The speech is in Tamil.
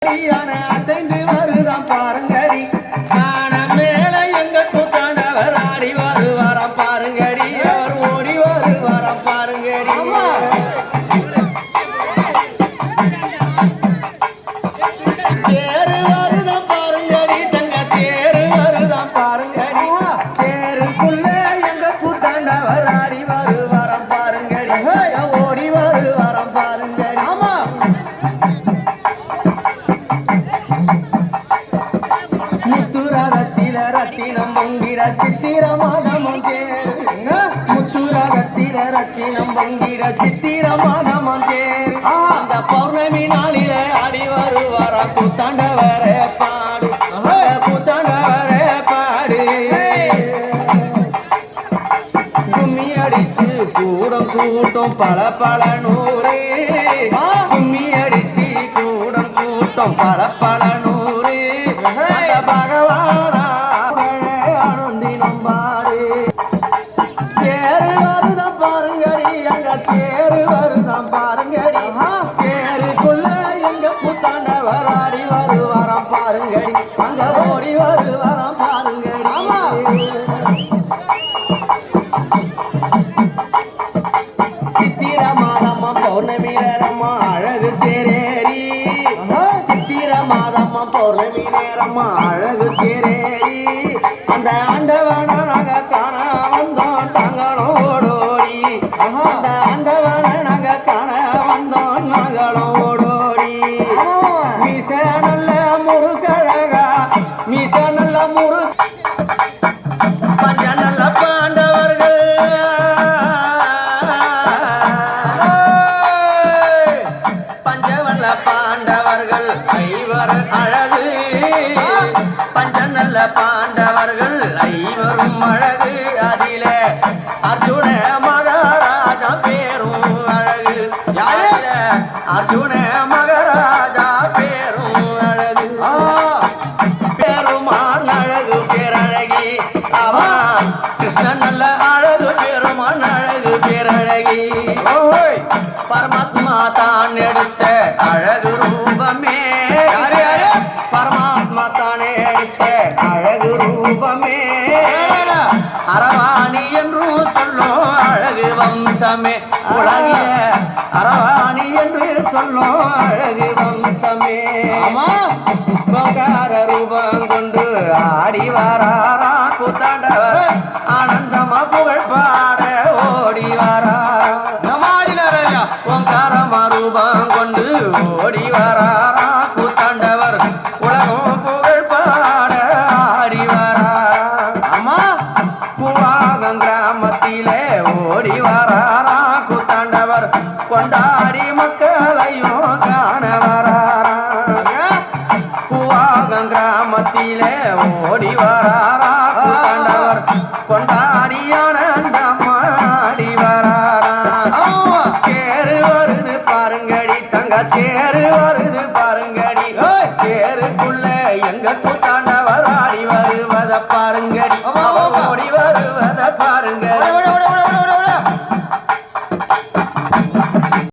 அசைந்து வருதான் பாருங்கடி ஆன மேல எங்க கூட்டாண்டவர் ஆடி வருவாராம் பாருங்கடி அவர் ஓடி வருவாராம் பாருங்கடி தேரு வருதான் பாருங்கடி தங்க தேரு வருதான் பாருங்கடி தேருக்குள்ள எங்க கூட்டாண்டவர் ஆடி வருவாராம் பாருங்கடி ஓடி வருவாராம் பாருங்கடி ஆமா ரத்தினம் பங்கிட சித்திர மாதமம் தேர் முத்துரகத்தில ரத்தினம் பங்கிட சித்திர மாதமம் தேர் அந்த பௌர்ணமி நாளில ஆடி வருவார கூத்தாண்டவர பாடு கூத்தாண்டவர பாடு கும்மி அடித்து கூடம் கூட்டம் பல பல நூறு கும்மி அடிச்சு கூடம் கூட்டம் பல பல நூறு பகவான தேரு வருதான் பாருங்கடி தேருக்குள்ள எங்க கூட்டாண்டவர் ஆடி வருவாராம் பாருங்கடி அங்க ஓடி வருவாராம் பாருங்கடி சித்திர மாதம்மா பௌர்ணமி நேரம்மா அழகு தேரேரி சித்திர மாதம்மா பௌர்ணமி நேரம்மா அழகு தேரேரி அந்த ஆண்டவன நாங்க காண வந்தோம் தாங்களும் ஓடோடி அந்த ஆண்டவன நாங்க காண வந்தோம் நாங்களும் ஓடோடி மீச நல்ல முருகழகா மீச நல்ல முரு பஞ்ச நல்ல பாண்டவர்கள் பஞ்சவல்ல பாண்டவர்கள் ஐவர் அழகு பஞ்ச நல்ல பாண்டவர்கள் ஐவரும் அழகு அதிலே அர்ஜுன மகாராஜா பேரும் அழகு அர்ஜுன மகாராஜா பேரும் அழகு பெருமான் அழகு பேரழகி அவன் கிருஷ்ணன் நல்ல அழகு பெருமான் அழகு பேரழகி பரமாத்மா தான் எடுத்த அழகு ரூபமே பரமாத்மா தான் எடுத்த அழகு ரூபமே அரவாணி என்றும் சொல்லும் அழகு வம்சமே உலகிய அரவாணி என்று சொல்லும் அழகு வம்சமே பகார ரூபம் கொண்டு ஆடி வாராரா கூத்தாண்டவர் ஆனந்தமா புகழ் பாட ஓடி வாராரா நமாடினாரையா ஓங்காரமா ரூபம் கொண்டு ஓடி வாராரா கூத்தாண்டவர் உலகம் புகழ் பாட ஆடி வாராரா பூவாகம் கிராமத்திலே ஓடி வாராரா கூத்தாண்டவர் கொண்டாடி மக்களையும் காண வாராரா பூவாகம் கிராமத்திலே ஓடி வாராரா கூத்தாண்டவர் கொண்டாடி ஆனந்தமாடி வாராரா தேரு வருது பாருங்கடி தங்க தேரு வருது பாருங்கடி தேருக்குள்ள எங்க கூத்தாண்டவர் ஆடி வருவத பாருங்கடி ஓடி வருவத பாருங்க